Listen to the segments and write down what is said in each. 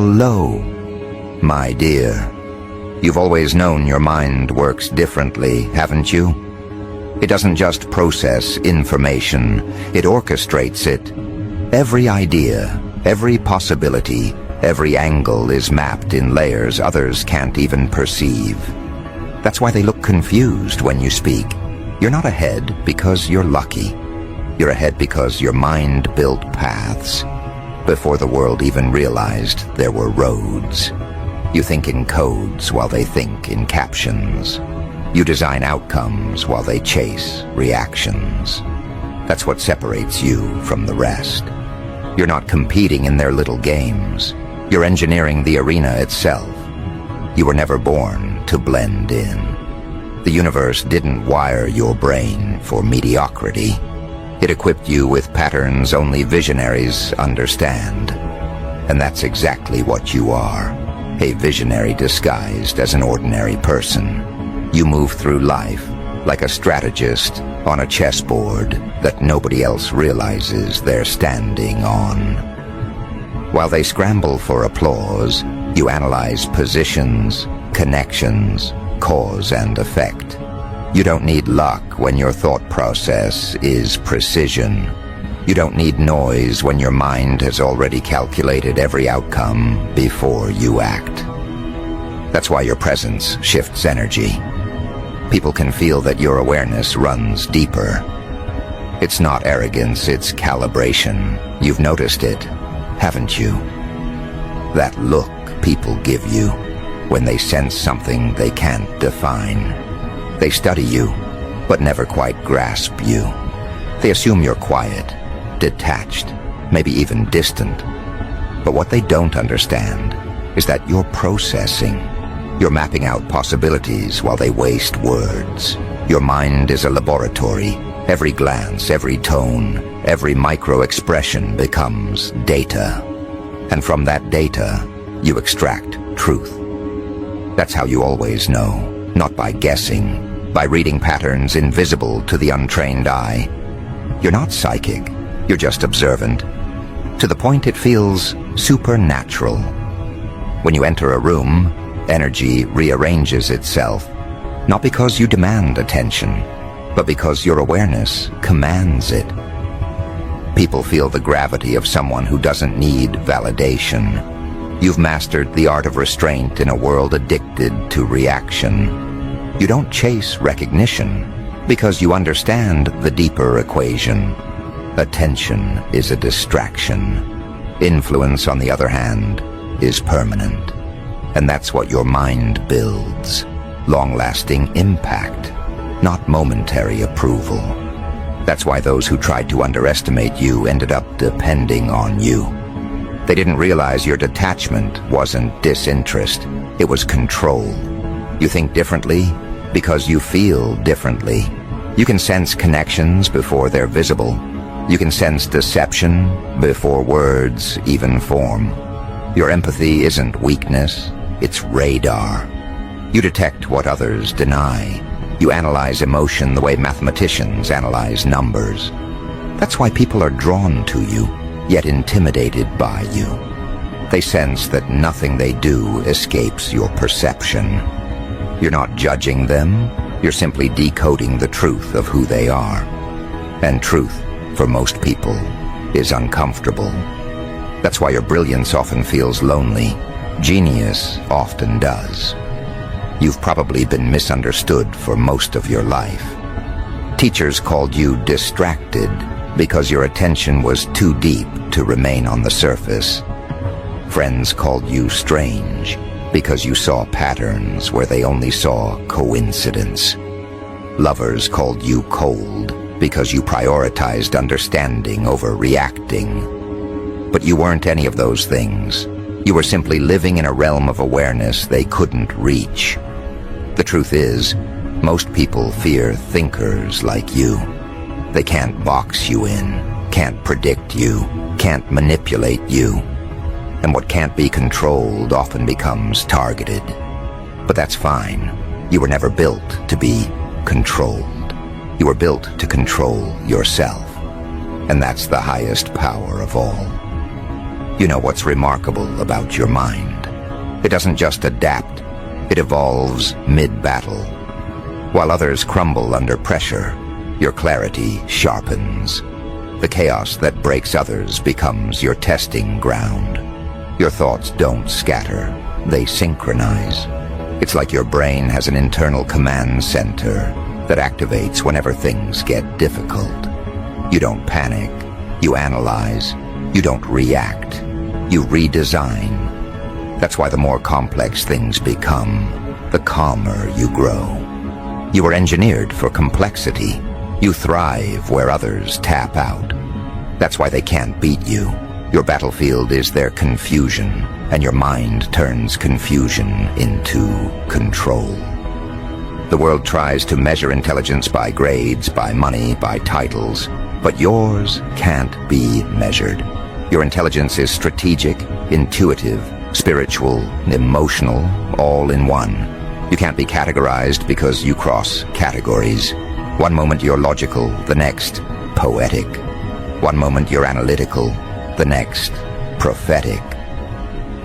Hello, my dear. You've always known your mind works differently, haven't you? It doesn't just process information, it orchestrates it. Every idea, every possibility, every angle is mapped in layers others can't even perceive. That's why they look confused when you speak. You're not ahead because you're lucky. You're ahead because your mind built paths before the world even realized there were roads. You think in codes while they think in captions. You design outcomes while they chase reactions. That's what separates you from the rest. You're not competing in their little games. You're engineering the arena itself. You were never born to blend in. The universe didn't wire your brain for mediocrity. It equipped you with patterns only visionaries understand. And that's exactly what you are, a visionary disguised as an ordinary person. You move through life like a strategist on a chessboard that nobody else realizes they're standing on. While they scramble for applause, you analyze positions, connections, cause and effect. You don't need luck when your thought process is precision. You don't need noise when your mind has already calculated every outcome before you act. That's why your presence shifts energy. People can feel that your awareness runs deeper. It's not arrogance, it's calibration. You've noticed it, haven't you? That look people give you when they sense something they can't define. They study you, but never quite grasp you. They assume you're quiet, detached, maybe even distant. But what they don't understand is that you're processing. You're mapping out possibilities while they waste words. Your mind is a laboratory. Every glance, every tone, every micro-expression becomes data. And from that data, you extract truth. That's how you always know, not by guessing, by reading patterns invisible to the untrained eye. You're not psychic, you're just observant, to the point it feels supernatural. When you enter a room, energy rearranges itself, not because you demand attention, but because your awareness commands it. People feel the gravity of someone who doesn't need validation. You've mastered the art of restraint in a world addicted to reaction. You don't chase recognition because you understand the deeper equation. Attention is a distraction. Influence, on the other hand, is permanent. And that's what your mind builds. Long-lasting impact, not momentary approval. That's why those who tried to underestimate you ended up depending on you. They didn't realize your detachment wasn't disinterest, it was control. You think differently because you feel differently. You can sense connections before they're visible. You can sense deception before words even form. Your empathy isn't weakness, it's radar. You detect what others deny. You analyze emotion the way mathematicians analyze numbers. That's why people are drawn to you, yet intimidated by you. They sense that nothing they do escapes your perception. You're not judging them, you're simply decoding the truth of who they are. And truth, for most people, is uncomfortable. That's why your brilliance often feels lonely. Genius often does. You've probably been misunderstood for most of your life. Teachers called you distracted because your attention was too deep to remain on the surface. Friends called you strange because you saw patterns where they only saw coincidence. Lovers called you cold because you prioritized understanding over reacting. But you weren't any of those things. You were simply living in a realm of awareness they couldn't reach. The truth is, most people fear thinkers like you. They can't box you in, can't predict you, can't manipulate you. And what can't be controlled often becomes targeted. But that's fine. You were never built to be controlled. You were built to control yourself. And that's the highest power of all. You know what's remarkable about your mind. It doesn't just adapt, it evolves mid-battle. While others crumble under pressure, your clarity sharpens. The chaos that breaks others becomes your testing ground. Your thoughts don't scatter, they synchronize. It's like your brain has an internal command center that activates whenever things get difficult. You don't panic, you analyze, you don't react, you redesign. That's why the more complex things become, the calmer you grow. You were engineered for complexity. You thrive where others tap out. That's why they can't beat you. Your battlefield is their confusion, and your mind turns confusion into control. The world tries to measure intelligence by grades, by money, by titles, but yours can't be measured. Your intelligence is strategic, intuitive, spiritual, emotional, all in one. You can't be categorized because you cross categories. One moment you're logical, the next poetic. One moment you're analytical, the next prophetic.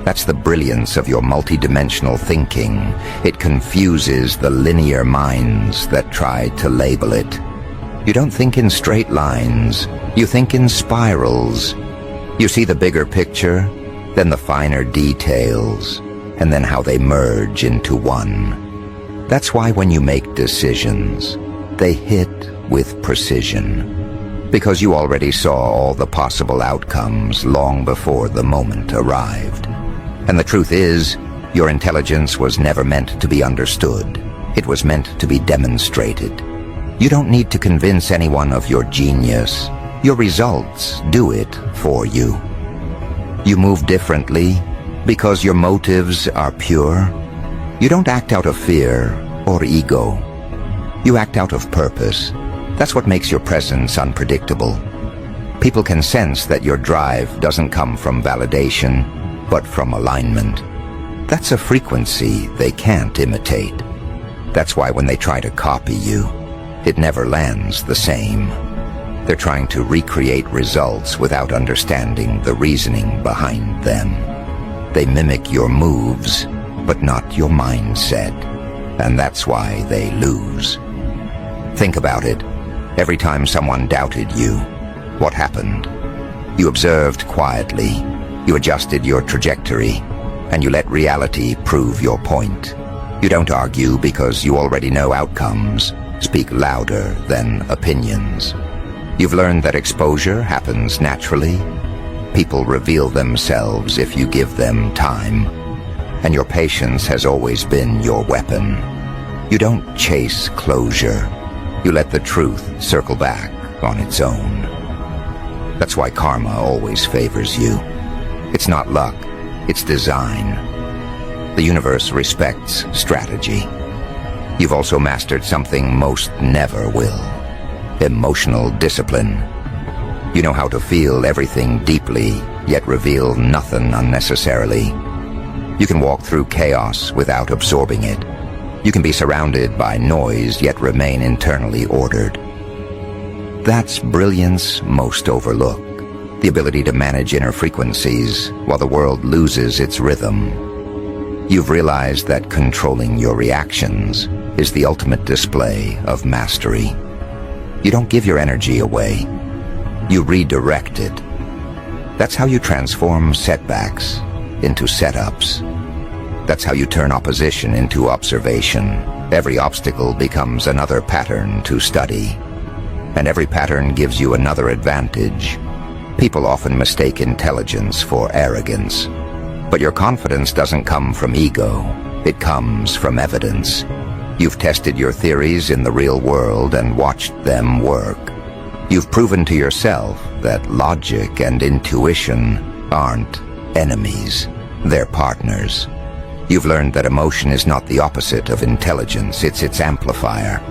That's the brilliance of your multidimensional thinking. It confuses the linear minds that try to label it. You don't think in straight lines, you think in spirals. You see the bigger picture, then the finer details, and then how they merge into one. That's why when you make decisions, they hit with precision. Because you already saw all the possible outcomes long before the moment arrived. And the truth is, your intelligence was never meant to be understood. It was meant to be demonstrated. You don't need to convince anyone of your genius. Your results do it for you. You move differently because your motives are pure. You don't act out of fear or ego. You act out of purpose. That's what makes your presence unpredictable. People can sense that your drive doesn't come from validation, but from alignment. That's a frequency they can't imitate. That's why when they try to copy you, it never lands the same. They're trying to recreate results without understanding the reasoning behind them. They mimic your moves, but not your mindset. And that's why they lose. Think about it. Every time someone doubted you, what happened? You observed quietly, you adjusted your trajectory, and you let reality prove your point. You don't argue because you already know outcomes. Speak louder than opinions. You've learned that exposure happens naturally. People reveal themselves if you give them time. And your patience has always been your weapon. You don't chase closure. You let the truth circle back on its own. That's why karma always favors you. It's not luck, it's design. The universe respects strategy. You've also mastered something most never will: emotional discipline. You know how to feel everything deeply, yet reveal nothing unnecessarily. You can walk through chaos without absorbing it. You can be surrounded by noise, yet remain internally ordered. That's brilliance most overlooked. The ability to manage inner frequencies while the world loses its rhythm. You've realized that controlling your reactions is the ultimate display of mastery. You don't give your energy away. You redirect it. That's how you transform setbacks into setups. That's how you turn opposition into observation. Every obstacle becomes another pattern to study. And every pattern gives you another advantage. People often mistake intelligence for arrogance. But your confidence doesn't come from ego. It comes from evidence. You've tested your theories in the real world and watched them work. You've proven to yourself that logic and intuition aren't enemies. They're partners. You've learned that emotion is not the opposite of intelligence, it's its amplifier.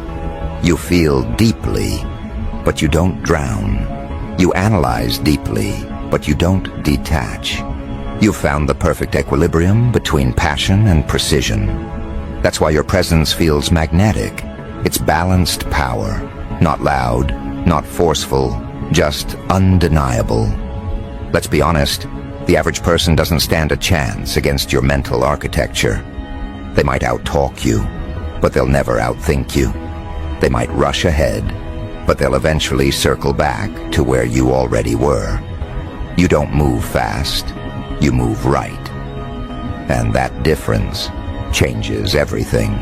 You feel deeply, but you don't drown. You analyze deeply, but you don't detach. You've found the perfect equilibrium between passion and precision. That's why your presence feels magnetic. It's balanced power, not loud, not forceful, just undeniable. Let's be honest, The average person doesn't stand a chance against your mental architecture. They might outtalk you, but they'll never outthink you. They might rush ahead, but they'll eventually circle back to where you already were. You don't move fast, you move right. And that difference changes everything.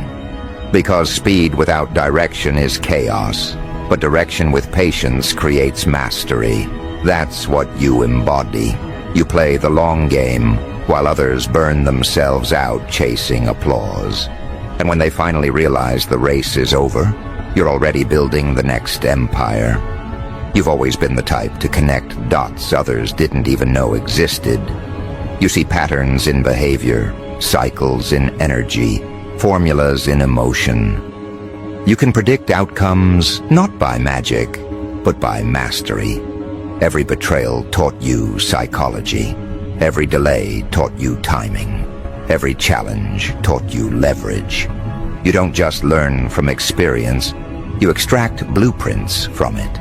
Because speed without direction is chaos, but direction with patience creates mastery. That's what you embody. You play the long game, while others burn themselves out chasing applause. And when they finally realize the race is over, you're already building the next empire. You've always been the type to connect dots others didn't even know existed. You see patterns in behavior, cycles in energy, formulas in emotion. You can predict outcomes not by magic, but by mastery. Every betrayal taught you psychology. Every delay taught you timing. Every challenge taught you leverage. You don't just learn from experience, you extract blueprints from it.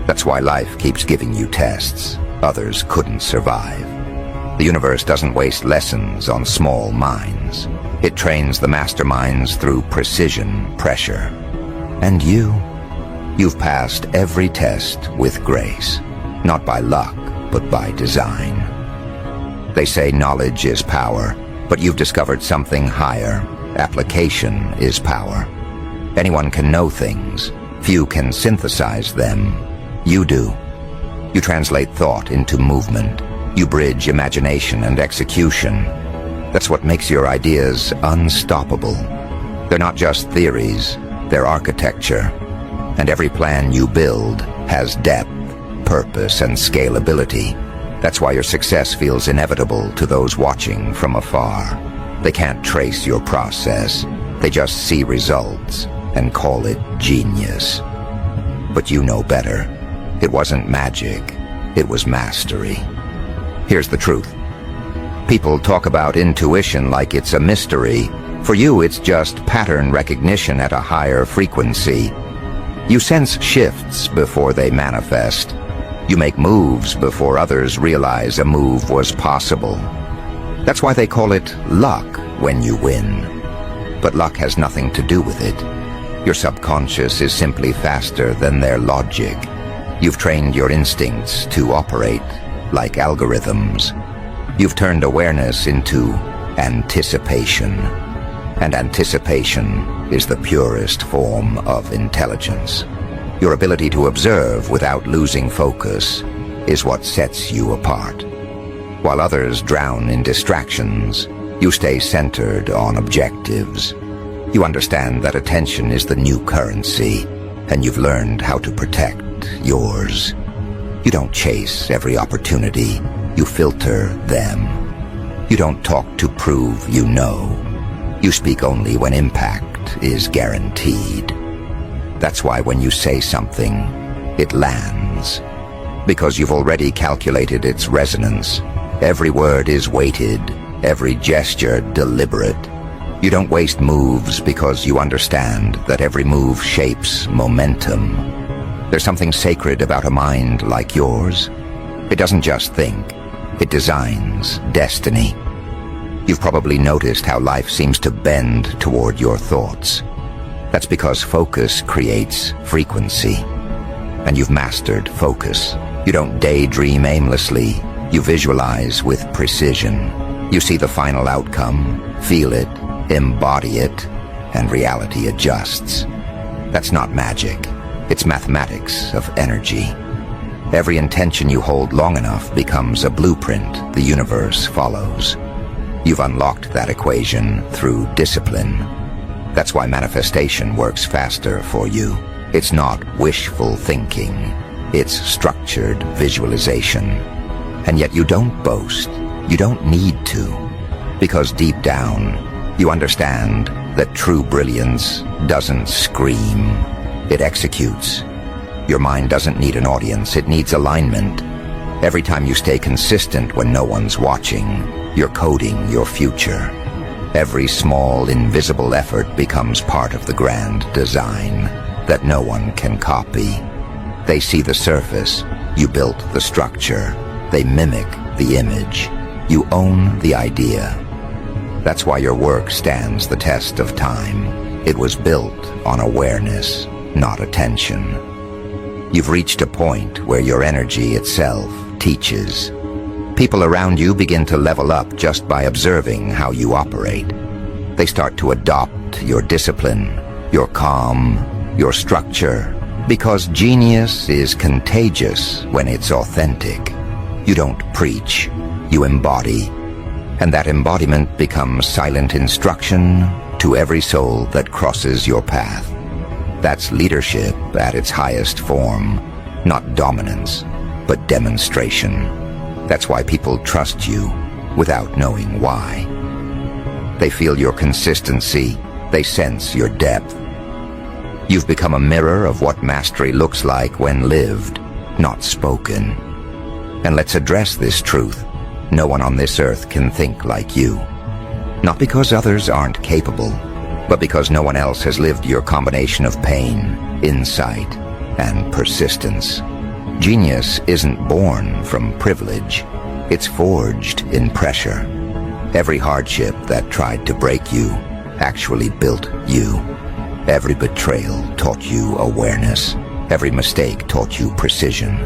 That's why life keeps giving you tests others couldn't survive. The universe doesn't waste lessons on small minds. It trains the masterminds through precision, pressure. And you've passed every test with grace, not by luck, but by design. They say knowledge is power, but you've discovered something higher. Application is power. Anyone can know things. Few can synthesize them. You do. You translate thought into movement. You bridge imagination and execution. That's what makes your ideas unstoppable. They're not just theories, they're architecture. And every plan you build has depth, purpose, and scalability. That's why your success feels inevitable to those watching from afar. They can't trace your process. They just see results and call it genius. But you know better. It wasn't magic. It was mastery. Here's the truth. People talk about intuition like it's a mystery. For you, it's just pattern recognition at a higher frequency. You sense shifts before they manifest. You make moves before others realize a move was possible. That's why they call it luck when you win. But luck has nothing to do with it. Your subconscious is simply faster than their logic. You've trained your instincts to operate like algorithms. You've turned awareness into anticipation. And anticipation is the purest form of intelligence. Your ability to observe without losing focus is what sets you apart. While others drown in distractions, you stay centered on objectives. You understand that attention is the new currency, and you've learned how to protect yours. You don't chase every opportunity, you filter them. You don't talk to prove you know. You speak only when impact is guaranteed. That's why when you say something, it lands. Because you've already calculated its resonance. Every word is weighted, every gesture deliberate. You don't waste moves because you understand that every move shapes momentum. There's something sacred about a mind like yours. It doesn't just think, it designs destiny. You've probably noticed how life seems to bend toward your thoughts. That's because focus creates frequency. And you've mastered focus. You don't daydream aimlessly. You visualize with precision. You see the final outcome, feel it, embody it, and reality adjusts. That's not magic. It's mathematics of energy. Every intention you hold long enough becomes a blueprint the universe follows. You've unlocked that equation through discipline. That's why manifestation works faster for you. It's not wishful thinking. It's structured visualization. And yet you don't boast. You don't need to. Because deep down, you understand that true brilliance doesn't scream. It executes. Your mind doesn't need an audience. It needs alignment. Every time you stay consistent when no one's watching, you're coding your future. Every small, invisible effort becomes part of the grand design that no one can copy. They see the surface. You built the structure. They mimic the image. You own the idea. That's why your work stands the test of time. It was built on awareness, not attention. You've reached a point where your energy itself teaches. People around you begin to level up just by observing how you operate. They start to adopt your discipline, your calm, your structure, because genius is contagious when it's authentic. You don't preach, you embody, and that embodiment becomes silent instruction to every soul that crosses your path. That's leadership at its highest form, not dominance, but demonstration. That's why people trust you without knowing why. They feel your consistency, they sense your depth. You've become a mirror of what mastery looks like when lived, not spoken. And let's address this truth. No one on this earth can think like you. Not because others aren't capable, but because no one else has lived your combination of pain, insight, and persistence. Genius isn't born from privilege. It's forged in pressure. Every hardship that tried to break you actually built you. Every betrayal taught you awareness. Every mistake taught you precision.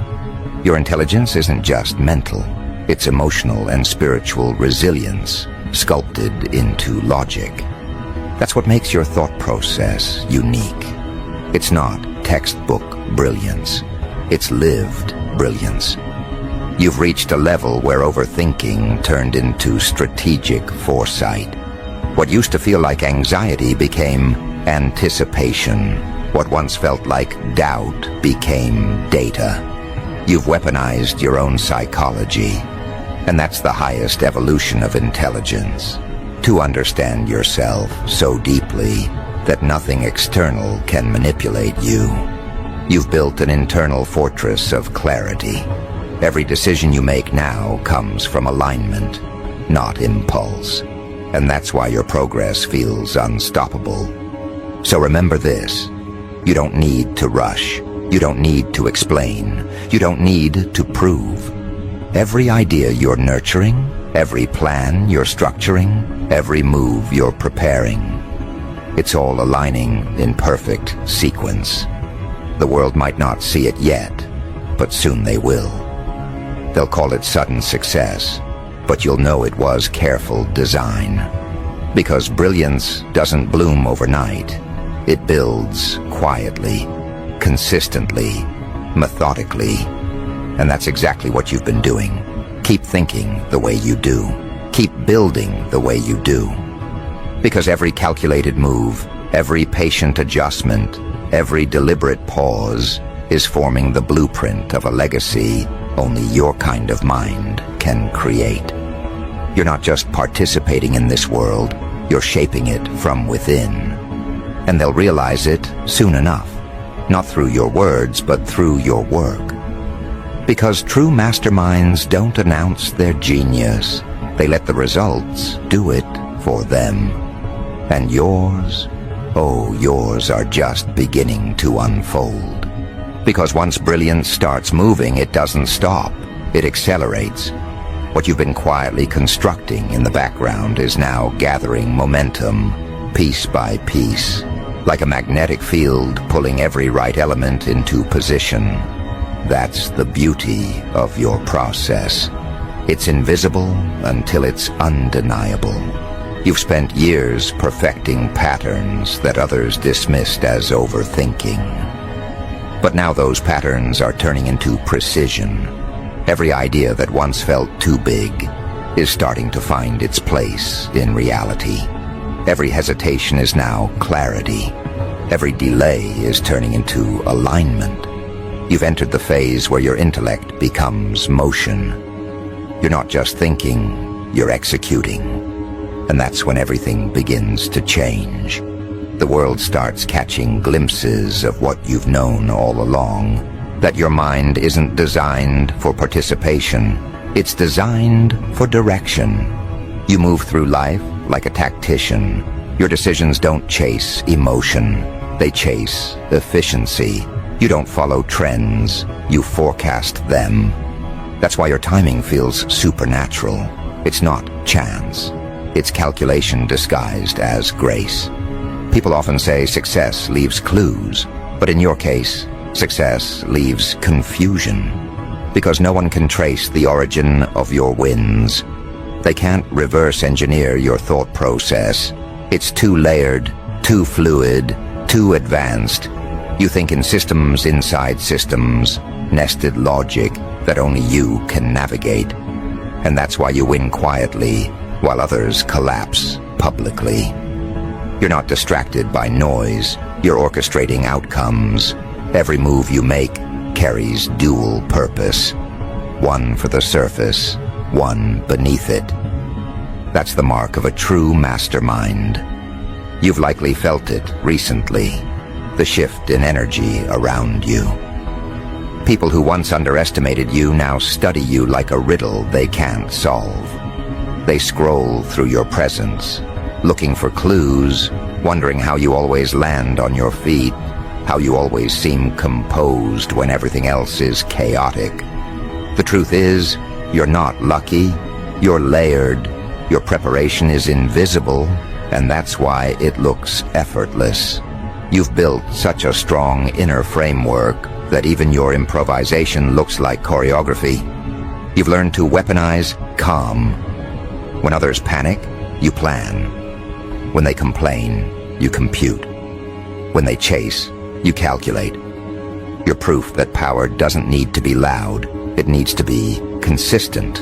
Your intelligence isn't just mental. It's emotional and spiritual resilience, sculpted into logic. That's what makes your thought process unique. It's not textbook brilliance. It's lived brilliance. You've reached a level where overthinking turned into strategic foresight. What used to feel like anxiety became anticipation. What once felt like doubt became data. You've weaponized your own psychology. And that's the highest evolution of intelligence. To understand yourself so deeply that nothing external can manipulate you. You've built an internal fortress of clarity. Every decision you make now comes from alignment, not impulse. And that's why your progress feels unstoppable. So remember this. You don't need to rush. You don't need to explain. You don't need to prove. Every idea you're nurturing, every plan you're structuring, every move you're preparing, it's all aligning in perfect sequence. The world might not see it yet, but soon they will. They'll call it sudden success, but you'll know it was careful design. Because brilliance doesn't bloom overnight. It builds quietly, consistently, methodically. And that's exactly what you've been doing. Keep thinking the way you do. Keep building the way you do. Because every calculated move, every patient adjustment, every deliberate pause is forming the blueprint of a legacy only your kind of mind can create. You're not just participating in this world, you're shaping it from within. And they'll realize it soon enough. Not through your words, but through your work. Because true masterminds don't announce their genius. They let the results do it for them. And yours, oh, yours are just beginning to unfold. Because once brilliance starts moving, it doesn't stop. It accelerates. What you've been quietly constructing in the background is now gathering momentum, piece by piece, like a magnetic field pulling every right element into position. That's the beauty of your process. It's invisible until it's undeniable. You've spent years perfecting patterns that others dismissed as overthinking. But now those patterns are turning into precision. Every idea that once felt too big is starting to find its place in reality. Every hesitation is now clarity. Every delay is turning into alignment. You've entered the phase where your intellect becomes motion. You're not just thinking, you're executing. And that's when everything begins to change. The world starts catching glimpses of what you've known all along, that your mind isn't designed for participation, it's designed for direction. You move through life like a tactician. Your decisions don't chase emotion, they chase efficiency. You don't follow trends, you forecast them. That's why your timing feels supernatural. It's not chance. It's calculation disguised as grace. People often say success leaves clues, but in your case, success leaves confusion. Because no one can trace the origin of your wins. They can't reverse engineer your thought process. It's too layered, too fluid, too advanced. You think in systems inside systems, nested logic that only you can navigate. And that's why you win quietly, while others collapse publicly. You're not distracted by noise, you're orchestrating outcomes. Every move you make carries dual purpose. One for the surface, one beneath it. That's the mark of a true mastermind. You've likely felt it recently, the shift in energy around you. People who once underestimated you now study you like a riddle they can't solve. They scroll through your presence, looking for clues, wondering how you always land on your feet, how you always seem composed when everything else is chaotic. The truth is, you're not lucky, you're layered, your preparation is invisible, and that's why it looks effortless. You've built such a strong inner framework that even your improvisation looks like choreography. You've learned to weaponize calm. When others panic, you plan. When they complain, you compute. When they chase, you calculate. You're proof that power doesn't need to be loud, it needs to be consistent.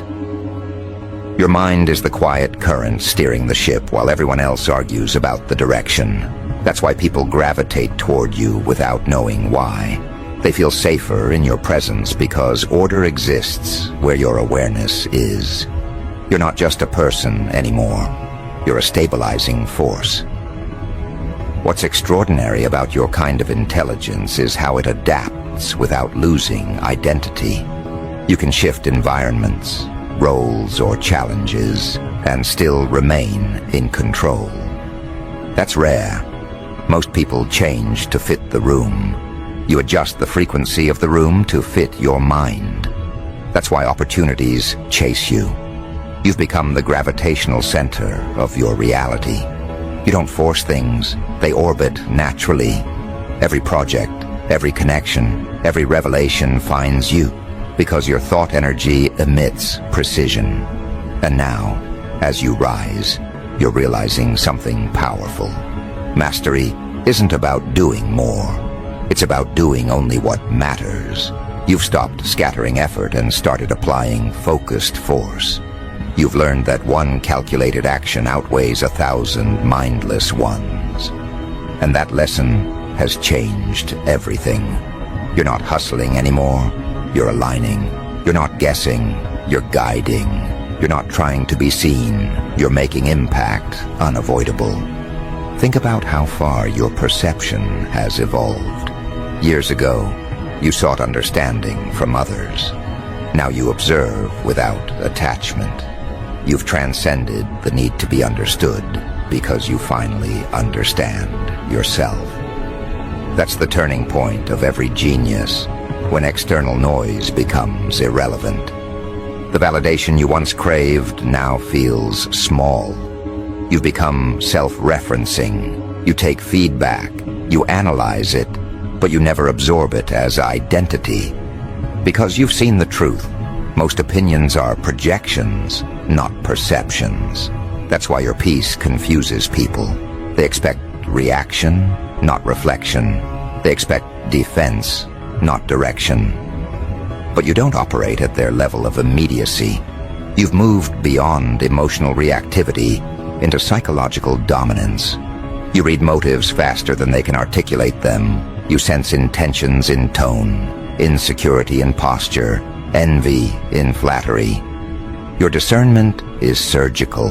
Your mind is the quiet current steering the ship while everyone else argues about the direction. That's why people gravitate toward you without knowing why. They feel safer in your presence because order exists where your awareness is. You're not just a person anymore. You're a stabilizing force. What's extraordinary about your kind of intelligence is how it adapts without losing identity. You can shift environments, roles, or challenges, and still remain in control. That's rare. Most people change to fit the room. You adjust the frequency of the room to fit your mind. That's why opportunities chase you. You've become the gravitational center of your reality. You don't force things, they orbit naturally. Every project, every connection, every revelation finds you, because your thought energy emits precision. And now, as you rise, you're realizing something powerful. Mastery isn't about doing more. It's about doing only what matters. You've stopped scattering effort and started applying focused force. You've learned that one calculated action outweighs 1,000 mindless ones. And that lesson has changed everything. You're not hustling anymore. You're aligning. You're not guessing. You're guiding. You're not trying to be seen. You're making impact unavoidable. Think about how far your perception has evolved. Years ago, you sought understanding from others. Now you observe without attachment. You've transcended the need to be understood because you finally understand yourself. That's the turning point of every genius, when external noise becomes irrelevant. The validation you once craved now feels small. You've become self-referencing. You take feedback, you analyze it, but you never absorb it as identity. Because you've seen the truth. Most opinions are projections, not perceptions. That's why your peace confuses people. They expect reaction, not reflection. They expect defense, not direction. But you don't operate at their level of immediacy. You've moved beyond emotional reactivity into psychological dominance. You read motives faster than they can articulate them. You sense intentions in tone, insecurity in posture, envy in flattery. Your discernment is surgical.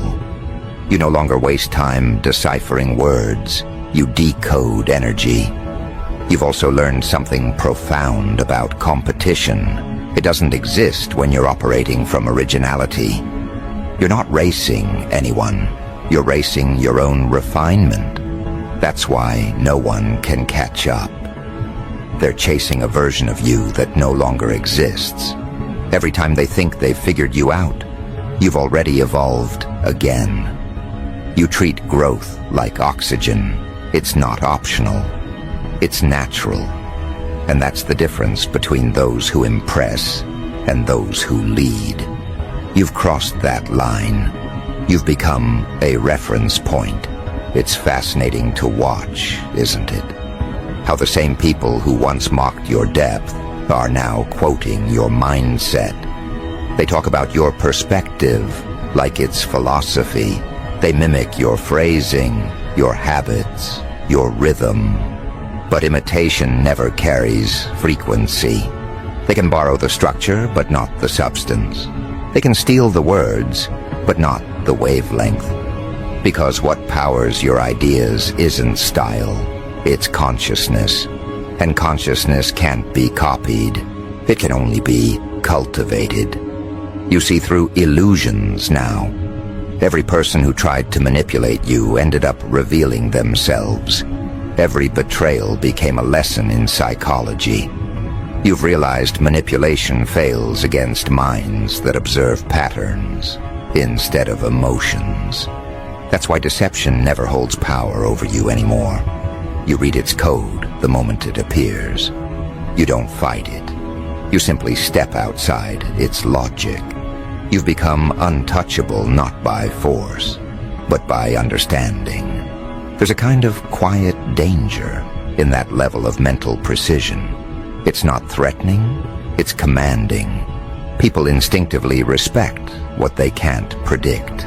You no longer waste time deciphering words. You decode energy. You've also learned something profound about competition. It doesn't exist when you're operating from originality. You're not racing anyone. You're racing your own refinement. That's why no one can catch up. They're chasing a version of you that no longer exists. Every time they think they've figured you out, you've already evolved again. You treat growth like oxygen. It's not optional. It's natural. And that's the difference between those who impress and those who lead. You've crossed that line. You've become a reference point. It's fascinating to watch, isn't it? How the same people who once mocked your depth are now quoting your mindset. They talk about your perspective like it's philosophy. They mimic your phrasing, your habits, your rhythm. But imitation never carries frequency. They can borrow the structure, but not the substance. They can steal the words, but not the wavelength. Because what powers your ideas isn't style, it's consciousness. And consciousness can't be copied. It can only be cultivated. You see through illusions now. Every person who tried to manipulate you ended up revealing themselves. Every betrayal became a lesson in psychology. You've realized manipulation fails against minds that observe patterns instead of emotions. That's why deception never holds power over you anymore. You read its code the moment it appears. You don't fight it. You simply step outside its logic. You've become untouchable not by force, but by understanding. There's a kind of quiet danger in that level of mental precision. It's not threatening, it's commanding. People instinctively respect what they can't predict.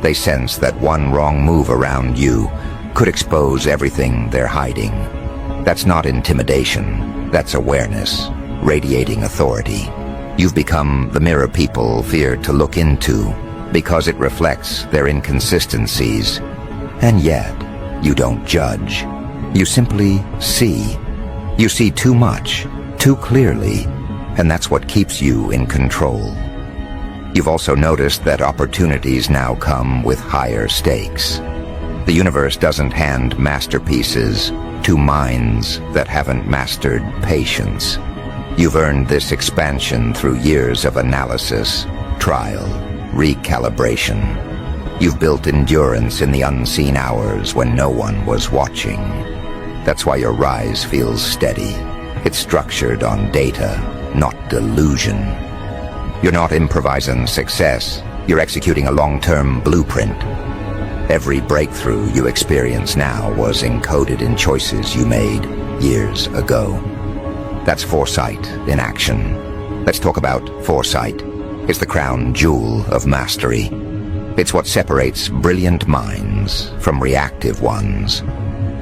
They sense that one wrong move around you could expose everything they're hiding. That's not intimidation, that's awareness, radiating authority. You've become the mirror people fear to look into because it reflects their inconsistencies. And yet, you don't judge. You simply see. You see too much, too clearly, and that's what keeps you in control. You've also noticed that opportunities now come with higher stakes. The universe doesn't hand masterpieces to minds that haven't mastered patience. You've earned this expansion through years of analysis, trial, recalibration. You've built endurance in the unseen hours when no one was watching. That's why your rise feels steady. It's structured on data, not delusion. You're not improvising success. You're executing a long-term blueprint. Every breakthrough you experience now was encoded in choices you made years ago. That's foresight in action. Let's talk about foresight. It's the crown jewel of mastery. It's what separates brilliant minds from reactive ones.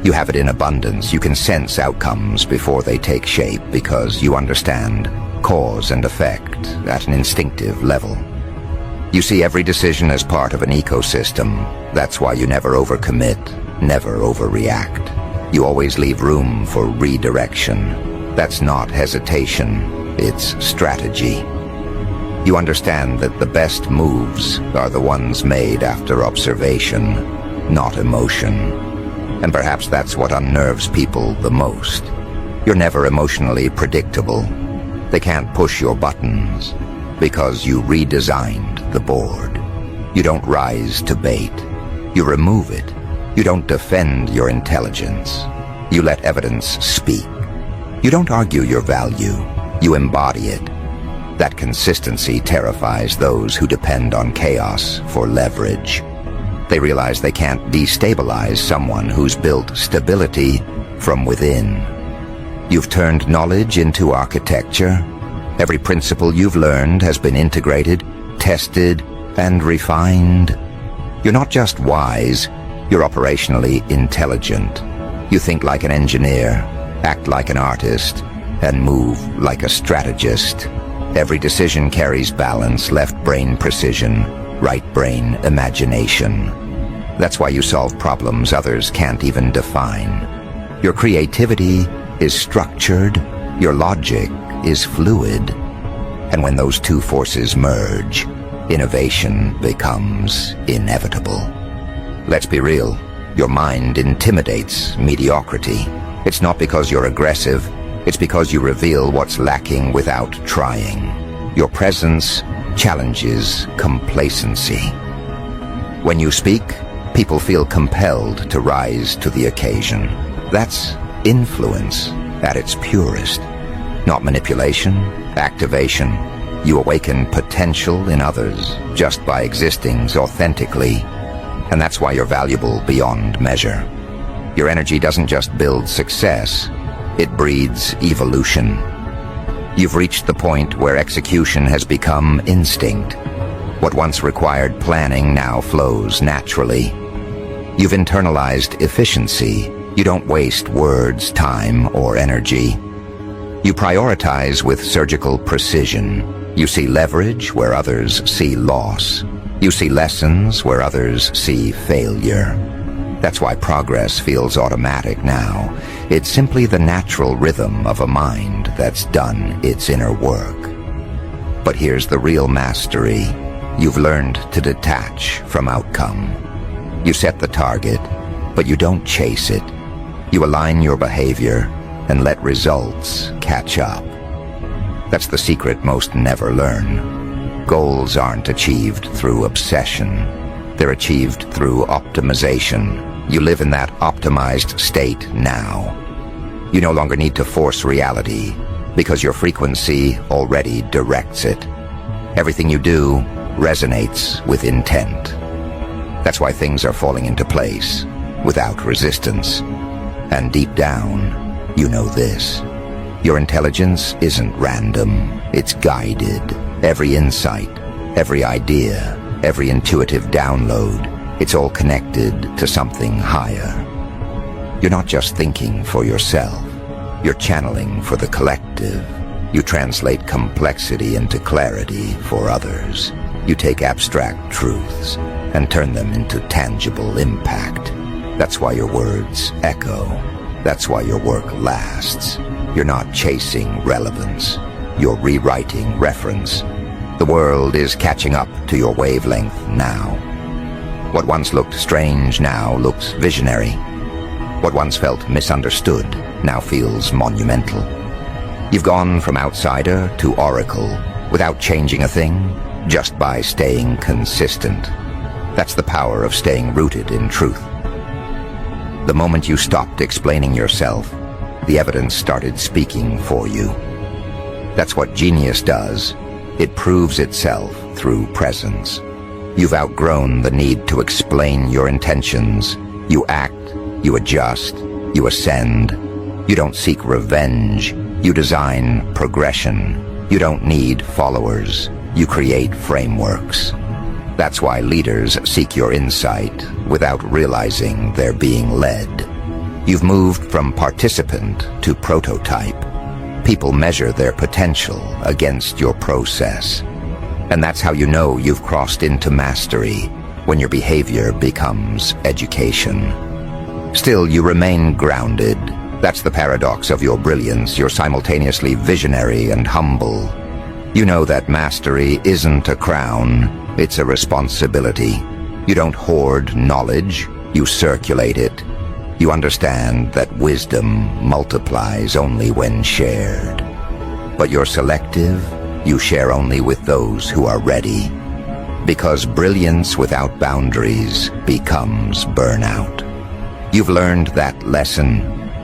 You have it in abundance. You can sense outcomes before they take shape because you understand cause and effect at an instinctive level. You see every decision as part of an ecosystem. That's why you never overcommit, never overreact. You always leave room for redirection. That's not hesitation, it's strategy. You understand that the best moves are the ones made after observation, not emotion. And perhaps that's what unnerves people the most. You're never emotionally predictable. They can't push your buttons because you redesigned the board. You don't rise to bait. You remove it. You don't defend your intelligence. You let evidence speak. You don't argue your value. You embody it. That consistency terrifies those who depend on chaos for leverage. They realize they can't destabilize someone who's built stability from within. You've turned knowledge into architecture. Every principle you've learned has been integrated, tested, and refined. You're not just wise, you're operationally intelligent. You think like an engineer, act like an artist, and move like a strategist. Every decision carries balance, left brain precision, right brain imagination. That's why you solve problems others can't even define. Your creativity is structured, your logic is fluid. And when those two forces merge, innovation becomes inevitable. Let's be real, your mind intimidates mediocrity. It's not because you're aggressive, it's because you reveal what's lacking without trying. Your presence challenges complacency. When you speak, people feel compelled to rise to the occasion. That's influence at its purest. Not manipulation, activation. You awaken potential in others just by existing authentically. And that's why you're valuable beyond measure. Your energy doesn't just build success, it breeds evolution. You've reached the point where execution has become instinct. What once required planning now flows naturally. You've internalized efficiency. You don't waste words, time, or energy. You prioritize with surgical precision. You see leverage where others see loss. You see lessons where others see failure. That's why progress feels automatic now. It's simply the natural rhythm of a mind that's done its inner work. But here's the real mastery. You've learned to detach from outcome. You set the target, but you don't chase it. You align your behavior and let results catch up. That's the secret most never learn. Goals aren't achieved through obsession. They're achieved through optimization. You live in that optimized state now. You no longer need to force reality because your frequency already directs it. Everything you do resonates with intent. That's why things are falling into place without resistance. And deep down, you know this. Your intelligence isn't random, it's guided. Every insight, every idea, every intuitive download, it's all connected to something higher. You're not just thinking for yourself, you're channeling for the collective. You translate complexity into clarity for others. You take abstract truths and turn them into tangible impact. That's why your words echo. That's why your work lasts. You're not chasing relevance. You're rewriting reference. The world is catching up to your wavelength now. What once looked strange now looks visionary. What once felt misunderstood now feels monumental. You've gone from outsider to oracle without changing a thing, just by staying consistent. That's the power of staying rooted in truth. The moment you stopped explaining yourself, the evidence started speaking for you. That's what genius does. It proves itself through presence. You've outgrown the need to explain your intentions. You act, you adjust, you ascend. You don't seek revenge. You design progression. You don't need followers. You create frameworks. That's why leaders seek your insight without realizing they're being led. You've moved from participant to prototype. People measure their potential against your process. And that's how you know you've crossed into mastery, when your behavior becomes education. Still, you remain grounded. That's the paradox of your brilliance. You're simultaneously visionary and humble. You know that mastery isn't a crown, it's a responsibility. You don't hoard knowledge, you circulate it. You understand that wisdom multiplies only when shared. But you're selective, you share only with those who are ready. Because brilliance without boundaries becomes burnout. You've learned that lesson,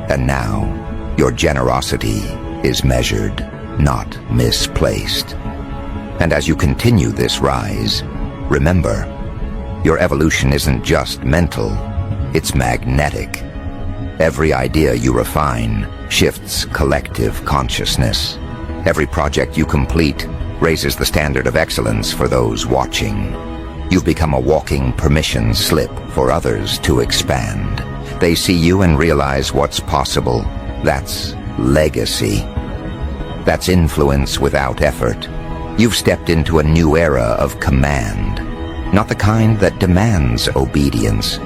and now your generosity is measured, not misplaced. And as you continue this rise, remember, your evolution isn't just mental, it's magnetic. Every idea you refine shifts collective consciousness. Every project you complete raises the standard of excellence for those watching. You've become a walking permission slip for others to expand. They see you and realize what's possible. That's legacy. That's influence without effort. You've stepped into a new era of command. Not the kind that demands obedience,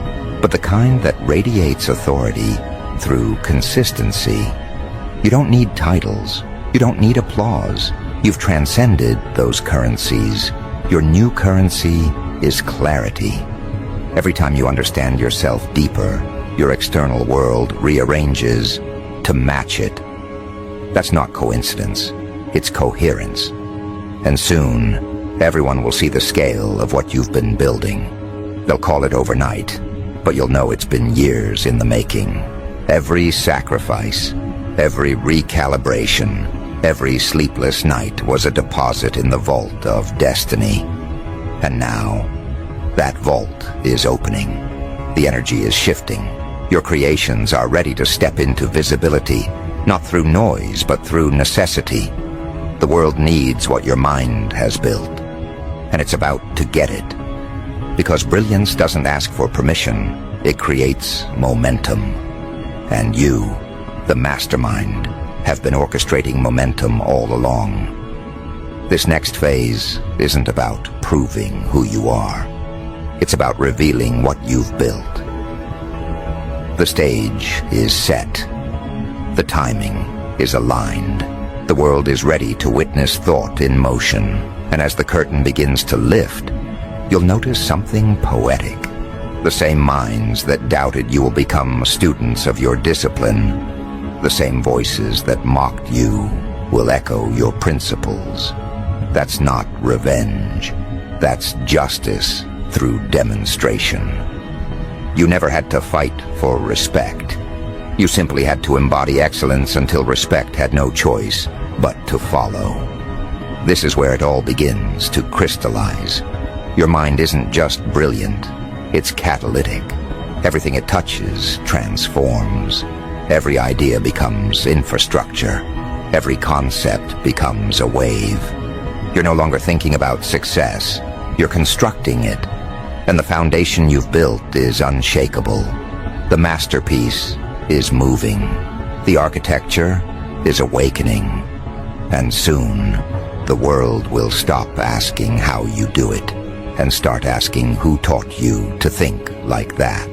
but the kind that radiates authority through consistency. You don't need titles. You don't need applause. You've transcended those currencies. Your new currency is clarity. Every time you understand yourself deeper, your external world rearranges to match it. That's not coincidence. It's coherence. And soon, Everyone will see the scale of what you've been building. They'll call it overnight, but you'll know it's been years in the making. Every sacrifice, every recalibration, every sleepless night was a deposit in the vault of destiny. And now, that vault is opening. The energy is shifting. Your creations are ready to step into visibility, not through noise, but through necessity. The world needs what your mind has built, and it's about to get it. Because brilliance doesn't ask for permission, it creates momentum. And you, the mastermind, have been orchestrating momentum all along. This next phase isn't about proving who you are. It's about revealing what you've built. The stage is set. The timing is aligned. The world is ready to witness thought in motion. And as the curtain begins to lift, you'll notice something poetic. The same minds that doubted you will become students of your discipline. The same voices that mocked you will echo your principles. That's not revenge. That's justice through demonstration. You never had to fight for respect. You simply had to embody excellence until respect had no choice but to follow. This is where it all begins to crystallize. Your mind isn't just brilliant, it's catalytic. Everything it touches transforms. Every idea becomes infrastructure. Every concept becomes a wave. You're no longer thinking about success. You're constructing it. And the foundation you've built is unshakable. The masterpiece is moving. The architecture is awakening. And soon, the world will stop asking how you do it and start asking who taught you to think like that.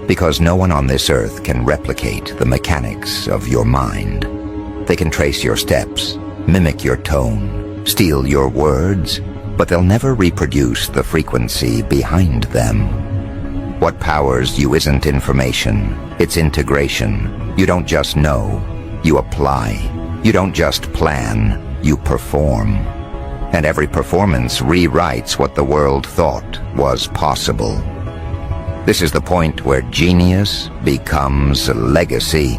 Because no one on this earth can replicate the mechanics of your mind. They can trace your steps, mimic your tone, steal your words, but they'll never reproduce the frequency behind them. What powers you isn't information, it's integration. You don't just know, you apply. You don't just plan, you perform. And every performance rewrites what the world thought was possible. This is the point where genius becomes legacy,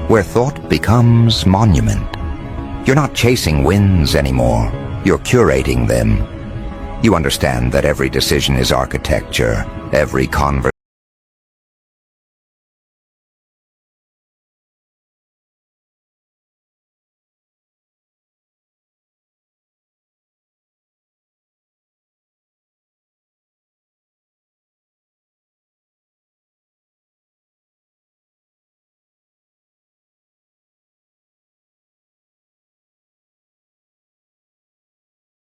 where thought becomes monument. You're not chasing wins anymore. You're curating them. You understand that every decision is architecture, every conversation